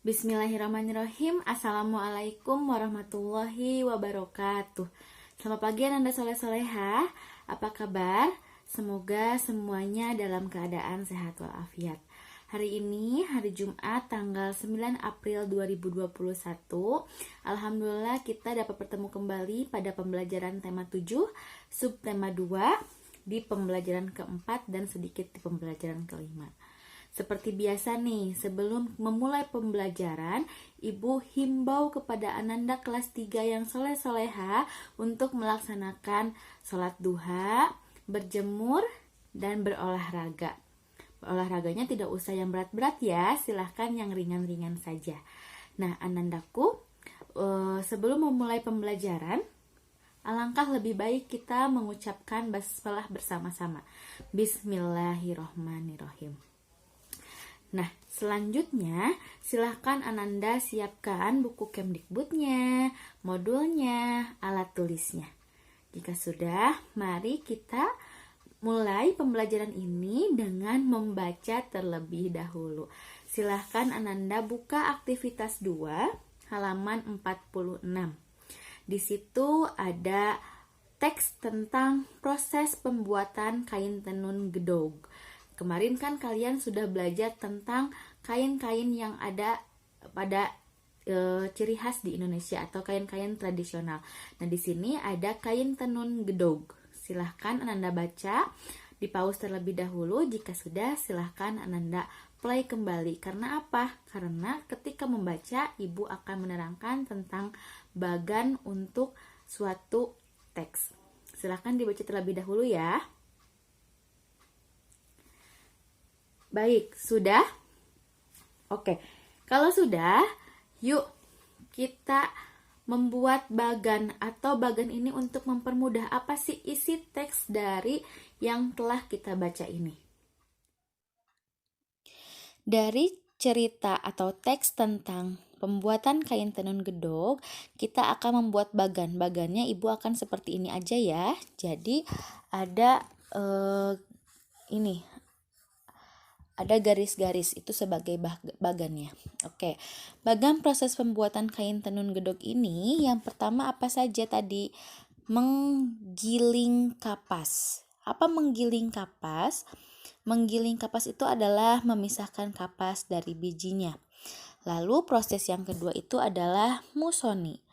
Bismillahirrahmanirrahim. Assalamualaikum warahmatullahi wabarakatuh. Selamat pagi Ananda soleh-soleha. Apa kabar? Semoga semuanya dalam keadaan sehat walafiat. Hari ini hari Jumat tanggal 9 April 2021. Alhamdulillah kita dapat bertemu kembali pada pembelajaran tema 7, subtema 2 di pembelajaran keempat dan sedikit di pembelajaran kelima. Seperti biasa nih, sebelum memulai pembelajaran, Ibu himbau kepada Ananda kelas 3 yang soleh-soleha untuk melaksanakan sholat duha, berjemur, dan berolahraga. Olahraganya tidak usah yang berat-berat ya, silahkan yang ringan-ringan saja. Nah, Anandaku, sebelum memulai pembelajaran, alangkah lebih baik kita mengucapkan basmalah bersama-sama. Bismillahirrohmanirrohim. Nah, selanjutnya silahkan Ananda siapkan buku Kemdikbudnya, modulnya, alat tulisnya. Jika sudah, mari kita mulai pembelajaran ini dengan membaca terlebih dahulu. Silahkan Ananda buka aktivitas 2, halaman 46. Di situ ada teks tentang proses pembuatan kain tenun gedog. Kemarin kan kalian sudah belajar tentang kain-kain yang ada pada ciri khas di Indonesia atau kain-kain tradisional. Nah, di sini ada kain tenun gedog. Silahkan Ananda baca, di pause terlebih dahulu. Jika sudah, silahkan Ananda play kembali. Karena apa? Karena ketika membaca, Ibu akan menerangkan tentang bagan untuk suatu teks. Silahkan dibaca terlebih dahulu ya. Baik, sudah? Oke, kalau sudah, yuk kita membuat bagan atau bagan ini untuk mempermudah. Apa sih isi teks dari yang telah kita baca ini? Dari cerita atau teks tentang pembuatan kain tenun gedog, kita akan membuat bagan. Bagannya Ibu akan seperti ini aja ya. Jadi ada ada garis-garis itu sebagai bagannya. Oke, bagan proses pembuatan kain tenun gedog ini yang pertama apa saja tadi? Menggiling kapas. Apa menggiling kapas? Menggiling kapas itu adalah memisahkan kapas dari bijinya. Lalu proses yang kedua itu adalah musoni.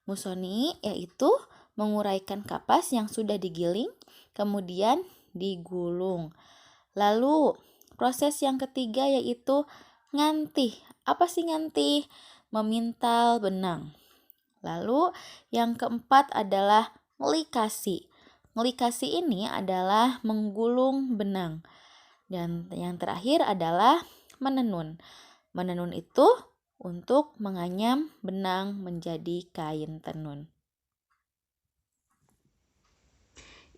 Musoni yaitu menguraikan kapas yang sudah digiling, kemudian digulung. Lalu proses yang ketiga yaitu ngantih. Apa sih ngantih? Memintal benang. Lalu yang keempat adalah ngelikasi. Ngelikasi ini adalah menggulung benang. Dan yang terakhir adalah menenun. Menenun itu untuk menganyam benang menjadi kain tenun.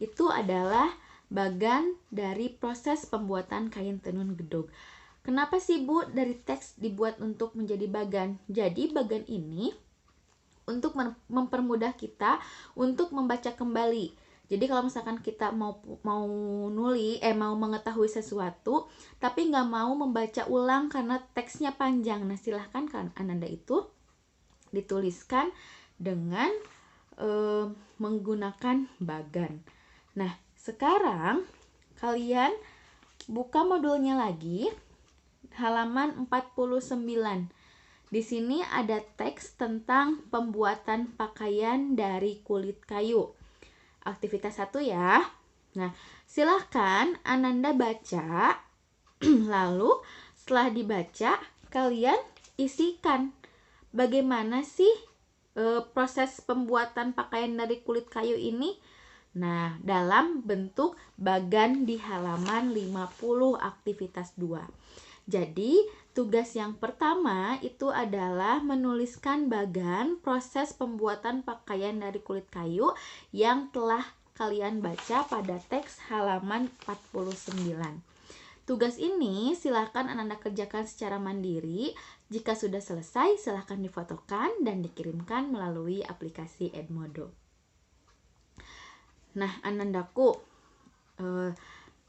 Itu adalah bagan dari proses pembuatan kain tenun gedog. Kenapa sih Bu dari teks dibuat untuk menjadi bagan? Jadi bagan ini untuk mempermudah kita untuk membaca kembali. Jadi kalau misalkan kita mau mengetahui sesuatu tapi nggak mau membaca ulang karena teksnya panjang, nah silahkan kan Ananda itu dituliskan dengan menggunakan bagan. Nah, sekarang kalian buka modulnya lagi, halaman 49. Di sini ada teks tentang pembuatan pakaian dari kulit kayu. Aktivitas 1 ya. Nah, silahkan Ananda baca. Lalu setelah dibaca, kalian isikan bagaimana sih proses pembuatan pakaian dari kulit kayu ini. Nah, dalam bentuk bagan di halaman 50 aktivitas 2. Jadi, tugas yang pertama itu adalah menuliskan bagan proses pembuatan pakaian dari kulit kayu yang telah kalian baca pada teks halaman 49. Tugas ini silahkan Ananda kerjakan secara mandiri. Jika sudah selesai, silahkan difotokan dan dikirimkan melalui aplikasi Edmodo. Nah, Anandaku,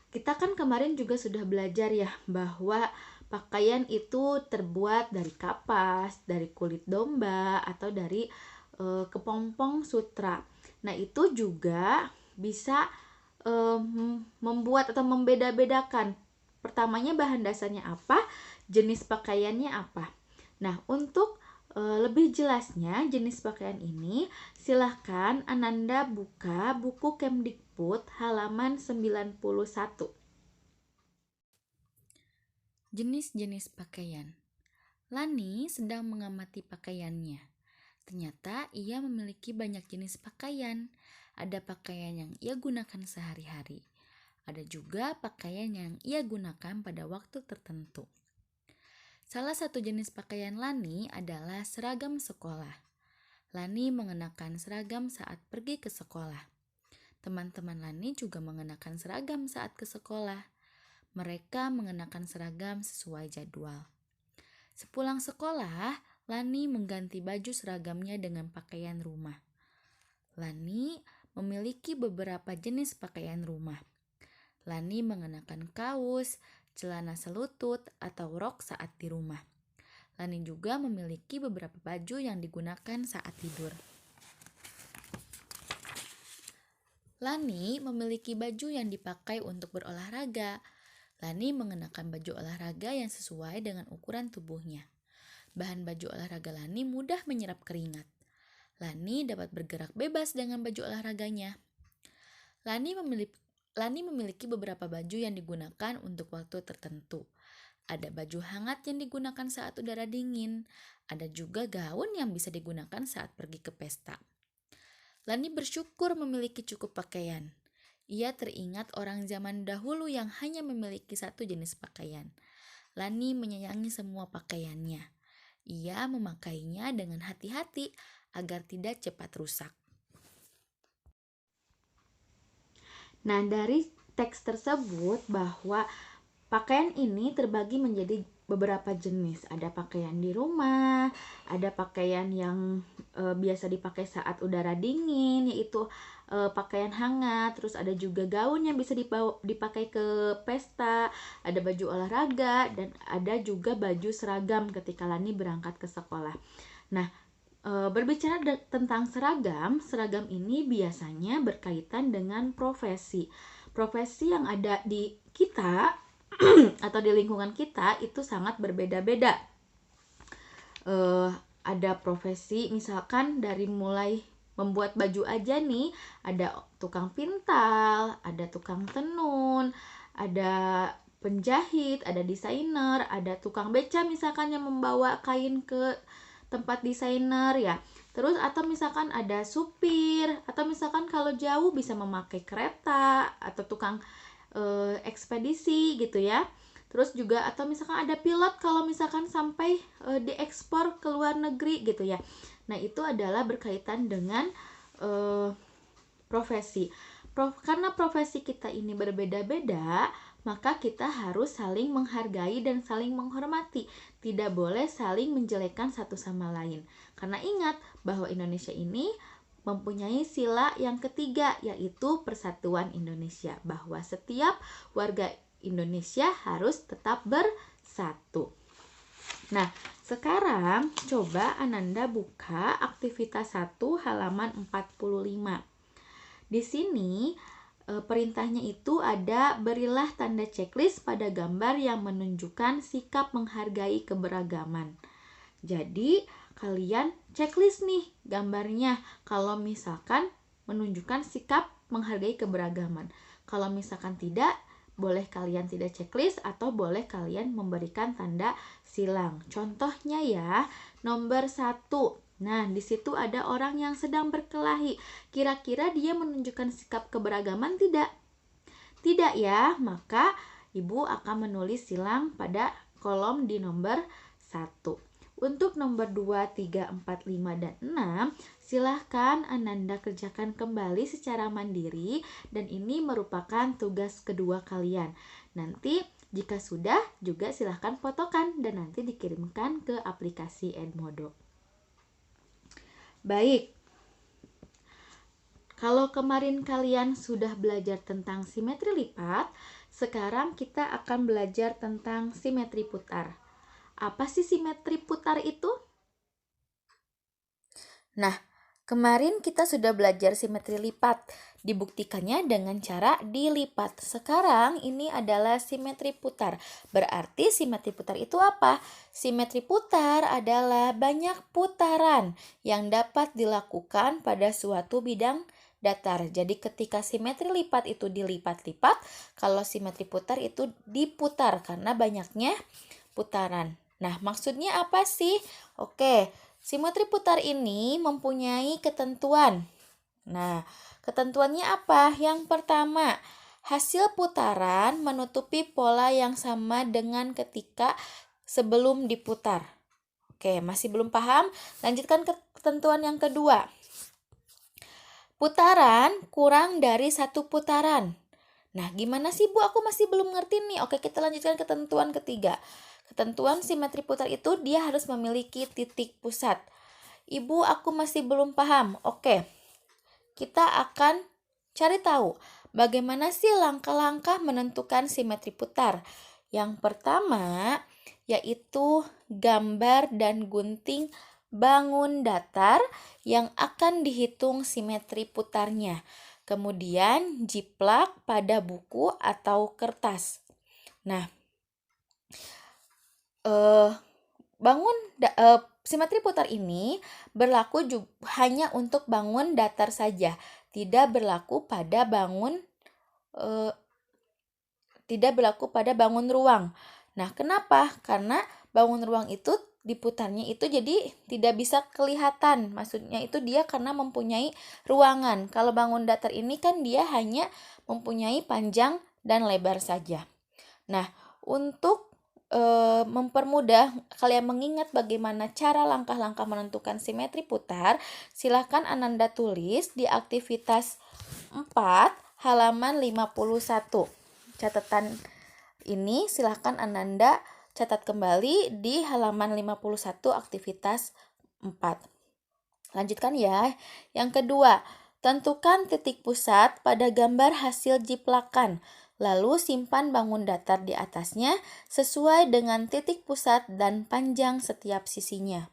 kita kan kemarin juga sudah belajar ya bahwa pakaian itu terbuat dari kapas, dari kulit domba, atau dari kepompong sutra. Nah, itu juga bisa membuat atau membeda-bedakan. Pertamanya bahan dasarnya apa, jenis pakaiannya apa. Nah, untuk lebih jelasnya jenis pakaian ini, silahkan Ananda buka buku Kemdikbud halaman 91. Jenis-jenis pakaian. Lani sedang mengamati pakaiannya. Ternyata ia memiliki banyak jenis pakaian. Ada pakaian yang ia gunakan sehari-hari. Ada juga pakaian yang ia gunakan pada waktu tertentu. Salah satu jenis pakaian Lani adalah seragam sekolah. Lani mengenakan seragam saat pergi ke sekolah. Teman-teman Lani juga mengenakan seragam saat ke sekolah. Mereka mengenakan seragam sesuai jadwal. Sepulang sekolah, Lani mengganti baju seragamnya dengan pakaian rumah. Lani memiliki beberapa jenis pakaian rumah. Lani mengenakan kaos, celana selutut, atau rok saat di rumah. Lani juga memiliki beberapa baju yang digunakan saat tidur. Lani memiliki baju yang dipakai untuk berolahraga. Lani mengenakan baju olahraga yang sesuai dengan ukuran tubuhnya. Bahan baju olahraga Lani mudah menyerap keringat. Lani dapat bergerak bebas dengan baju olahraganya. Lani memiliki beberapa baju yang digunakan untuk waktu tertentu. Ada baju hangat yang digunakan saat udara dingin. Ada juga gaun yang bisa digunakan saat pergi ke pesta. Lani bersyukur memiliki cukup pakaian. Ia teringat orang zaman dahulu yang hanya memiliki satu jenis pakaian. Lani menyayangi semua pakaiannya. Ia memakainya dengan hati-hati agar tidak cepat rusak. Nah, dari teks tersebut bahwa pakaian ini terbagi menjadi beberapa jenis. Ada pakaian di rumah, ada pakaian yang biasa dipakai saat udara dingin, yaitu pakaian hangat. Terus ada juga gaun yang bisa dipakai ke pesta, ada baju olahraga, dan ada juga baju seragam ketika Lani berangkat ke sekolah. Nah, berbicara tentang seragam ini biasanya berkaitan dengan profesi yang ada di kita atau di lingkungan kita itu sangat berbeda-beda. Ada profesi misalkan dari mulai membuat baju aja nih, ada tukang pintal, ada tukang tenun, ada penjahit, ada desainer, ada tukang beca misalkan yang membawa kain ke tempat desainer ya. Terus atau misalkan ada supir, atau misalkan kalau jauh bisa memakai kereta, atau tukang ekspedisi gitu ya. Terus juga atau misalkan ada pilot kalau misalkan sampai diekspor ke luar negeri gitu ya. Nah, itu adalah berkaitan dengan profesi. Karena profesi kita ini berbeda-beda, maka kita harus saling menghargai dan saling menghormati. Tidak boleh saling menjelekkan satu sama lain. Karena ingat bahwa Indonesia ini mempunyai sila yang ketiga, yaitu Persatuan Indonesia, bahwa setiap warga Indonesia harus tetap bersatu. Nah, sekarang coba Ananda buka aktivitas 1 halaman 45. Di sini perintahnya itu ada berilah tanda checklist pada gambar yang menunjukkan sikap menghargai keberagaman. Jadi kalian checklist nih gambarnya kalau misalkan menunjukkan sikap menghargai keberagaman. Kalau misalkan tidak, boleh kalian tidak checklist atau boleh kalian memberikan tanda silang. Contohnya ya, nomor 1. Nah, di situ ada orang yang sedang berkelahi. Kira-kira dia menunjukkan sikap keberagaman tidak? Tidak ya, maka Ibu akan menulis silang pada kolom di nomor 1. Untuk nomor 2, 3, 4, 5, dan 6, silahkan Ananda kerjakan kembali secara mandiri dan ini merupakan tugas kedua kalian. Nanti jika sudah juga silahkan fotokan dan nanti dikirimkan ke aplikasi Edmodo. Baik, Kalau kemarin kalian sudah belajar tentang simetri lipat, sekarang kita akan belajar tentang simetri putar. Apa sih simetri putar itu? Nah, kemarin kita sudah belajar simetri lipat. Dibuktikannya dengan cara dilipat. Sekarang ini adalah simetri putar. Berarti simetri putar itu apa? Simetri putar adalah banyak putaran yang dapat dilakukan pada suatu bidang datar. Jadi ketika simetri lipat itu dilipat-lipat, kalau simetri putar itu diputar karena banyaknya putaran. Nah, maksudnya apa sih? Oke, simetri putar ini mempunyai ketentuan. Nah, ketentuannya apa? Yang pertama, hasil putaran menutupi pola yang sama dengan ketika sebelum diputar. Oke, masih belum paham? Lanjutkan ke ketentuan yang kedua. Putaran kurang dari satu putaran. Nah, gimana sih Bu? Aku masih belum ngerti nih. Oke, kita lanjutkan ketentuan ketiga. Ketentuan simetri putar itu dia harus memiliki titik pusat. Ibu, aku masih belum paham. Oke, kita akan cari tahu bagaimana sih langkah-langkah menentukan simetri putar. Yang pertama yaitu gambar dan gunting bangun datar yang akan dihitung simetri putarnya. Kemudian jiplak pada buku atau kertas. Nah, simetri putar ini berlaku hanya untuk bangun datar saja, tidak berlaku pada bangun ruang. Nah, kenapa? Karena bangun ruang itu diputarnya itu jadi tidak bisa kelihatan. Maksudnya itu dia karena mempunyai ruangan. Kalau bangun datar ini kan dia hanya mempunyai panjang dan lebar saja. Nah, untuk mempermudah kalian mengingat bagaimana cara langkah-langkah menentukan simetri putar, silahkan Ananda tulis di aktivitas 4 halaman 51. Catatan ini silahkan Ananda catat kembali di halaman 51 aktivitas 4. Lanjutkan ya. Yang kedua, tentukan titik pusat pada gambar hasil jiplakan. Lalu simpan bangun datar di atasnya sesuai dengan titik pusat dan panjang setiap sisinya.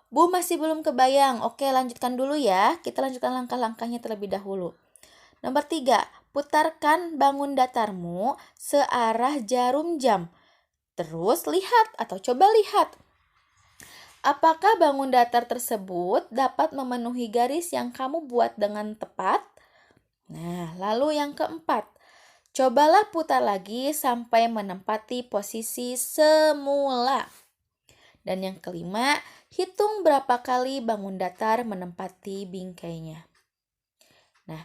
Bu, masih belum kebayang. Oke, lanjutkan dulu ya. Kita lanjutkan langkah-langkahnya terlebih dahulu. Nomor 3, putarkan bangun datarmu searah jarum jam. Terus lihat atau coba lihat. Apakah bangun datar tersebut dapat memenuhi garis yang kamu buat dengan tepat? Nah, lalu yang keempat, cobalah putar lagi sampai menempati posisi semula. Dan yang kelima, hitung berapa kali bangun datar menempati bingkainya. Nah,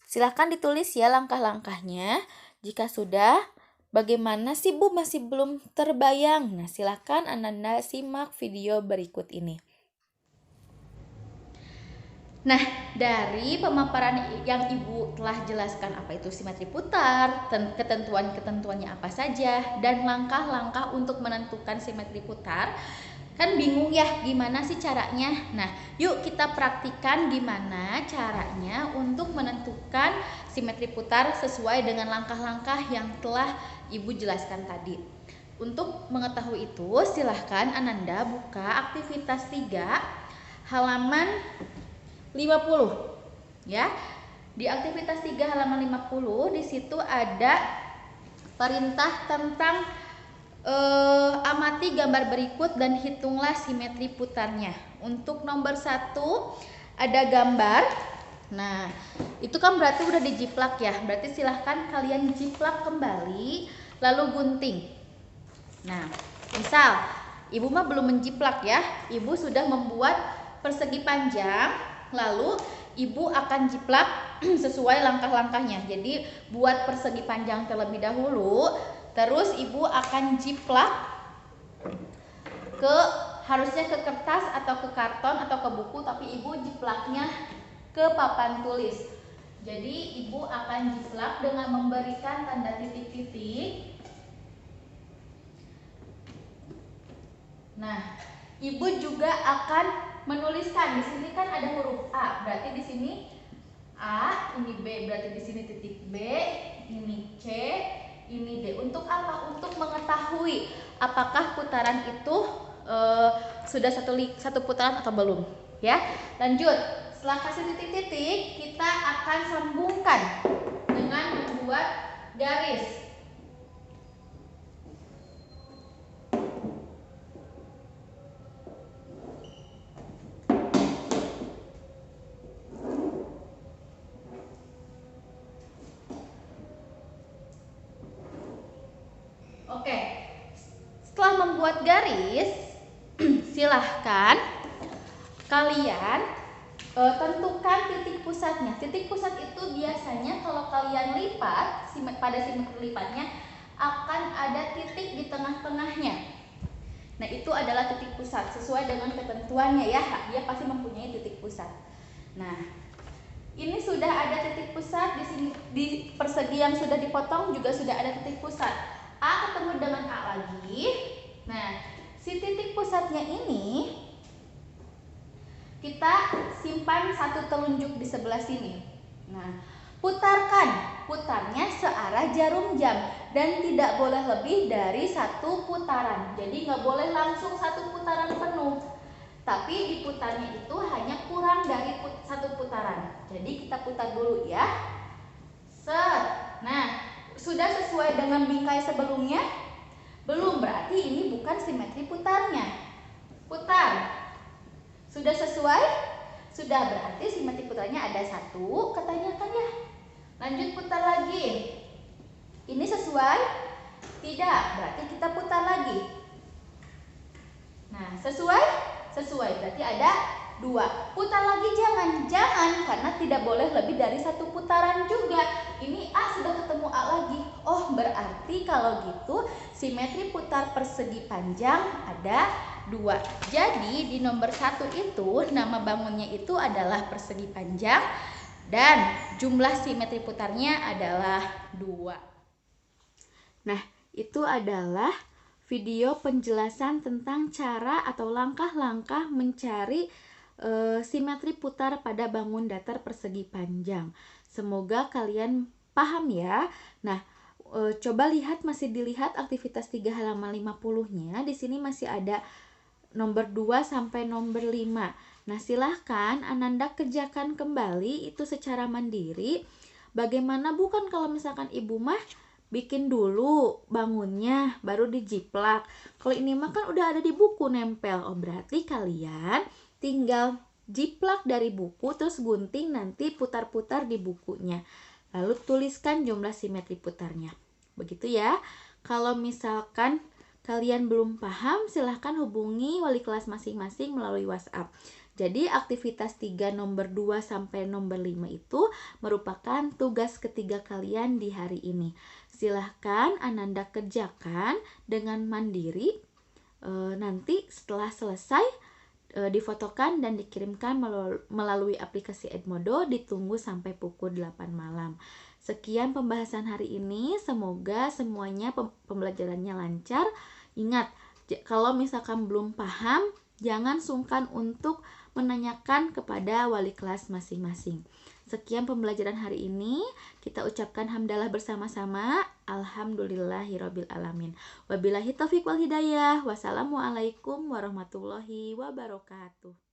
silakan ditulis ya langkah-langkahnya. Jika sudah, bagaimana sih Bu masih belum terbayang? Nah, silakan Ananda simak video berikut ini. Nah, dari pemaparan yang Ibu telah jelaskan apa itu simetri putar, ketentuan-ketentuannya apa saja, dan langkah-langkah untuk menentukan simetri putar, kan bingung ya gimana sih caranya. Nah, yuk kita praktikan gimana caranya untuk menentukan simetri putar sesuai dengan langkah-langkah yang telah Ibu jelaskan tadi. Untuk mengetahui itu, silahkan Ananda buka aktivitas 3 halaman 50 ya. Di aktivitas 3 halaman 50 di situ ada perintah tentang amati gambar berikut dan hitunglah simetri putarnya. Untuk nomor 1 ada gambar. Nah, itu kan berarti udah dijiplak ya. Berarti silahkan kalian jiplak kembali lalu gunting. Nah, misal Ibu mah belum menjiplak ya. Ibu sudah membuat persegi panjang. Lalu Ibu akan jiplak sesuai langkah-langkahnya. Jadi buat persegi panjang terlebih dahulu, terus Ibu akan jiplak harusnya ke kertas atau ke karton atau ke buku, tapi Ibu jiplaknya ke papan tulis. Jadi Ibu akan jiplak dengan memberikan tanda titik-titik. Nah, Ibu juga akan menuliskan di sini kan ada huruf A, berarti di sini A, ini B, berarti di sini titik B, ini C, ini D. Untuk apa? Untuk mengetahui apakah putaran itu sudah satu putaran atau belum. Ya, lanjut. Setelah kasih titik-titik, kita akan sambungkan dengan membuat garis. Oke, setelah membuat garis, silahkan kalian tentukan titik pusatnya. Titik pusat itu biasanya kalau kalian lipat pada simetri lipatnya akan ada titik di tengah-tengahnya. Nah, itu adalah titik pusat sesuai dengan ketentuannya ya. Dia pasti mempunyai titik pusat. Nah, ini sudah ada titik pusat di sini, di persegi yang sudah dipotong juga sudah ada titik pusat. A ketemu dengan A lagi. Nah, si titik pusatnya ini kita simpan satu telunjuk di sebelah sini. Nah, putarnya searah jarum jam dan tidak boleh lebih dari satu putaran. Jadi nggak boleh langsung satu putaran penuh, tapi diputarnya itu hanya kurang dari satu putaran. Jadi kita putar dulu ya. Set. Nah, sudah sesuai dengan bingkai sebelumnya? Belum, berarti ini bukan simetri putarnya. Putar. Sudah sesuai? Sudah, berarti simetri putarnya ada satu, katanya kan ya. Lanjut putar lagi. Ini sesuai? Tidak, berarti kita putar lagi. Nah, sesuai? Sesuai, berarti ada dua. Putar lagi jangan, karena tidak boleh lebih dari satu putaran juga. Ini A sudah ketemu A lagi. Oh, berarti kalau gitu simetri putar persegi panjang ada dua. Jadi di nomor 1 itu nama bangunnya itu adalah persegi panjang dan jumlah simetri putarnya adalah 2. Nah, itu adalah video penjelasan tentang cara atau langkah-langkah mencari simetri putar pada bangun datar persegi panjang. Semoga kalian paham ya. Nah, coba lihat, masih dilihat aktivitas 3 halaman 50-nya. Di sini masih ada nomor 2 sampai nomor 5. Nah, silahkan Ananda kerjakan kembali itu secara mandiri. Bagaimana bukan kalau misalkan ibu mah bikin dulu bangunnya baru dijiplak. Kalau ini mah kan udah ada di buku nempel. Oh, berarti kalian tinggal jiplak dari buku terus gunting, nanti putar-putar di bukunya. Lalu tuliskan jumlah simetri putarnya. Begitu ya. Kalau misalkan kalian belum paham, silahkan hubungi wali kelas masing-masing melalui WhatsApp. Jadi aktivitas 3 nomor 2 sampai nomor 5 itu merupakan tugas ketiga kalian di hari ini. Silahkan Ananda kerjakan dengan mandiri. Nanti setelah selesai difotokan dan dikirimkan melalui aplikasi Edmodo, ditunggu sampai pukul 8 malam. Sekian pembahasan hari ini, semoga semuanya pembelajarannya lancar. Ingat, kalau misalkan belum paham, jangan sungkan untuk menanyakan kepada wali kelas masing-masing. Sekian pembelajaran hari ini, kita ucapkan hamdalah bersama-sama. Alhamdulillahirabbil alamin. Wabillahi taufiq wal hidayah. Wassalamualaikum warahmatullahi wabarakatuh.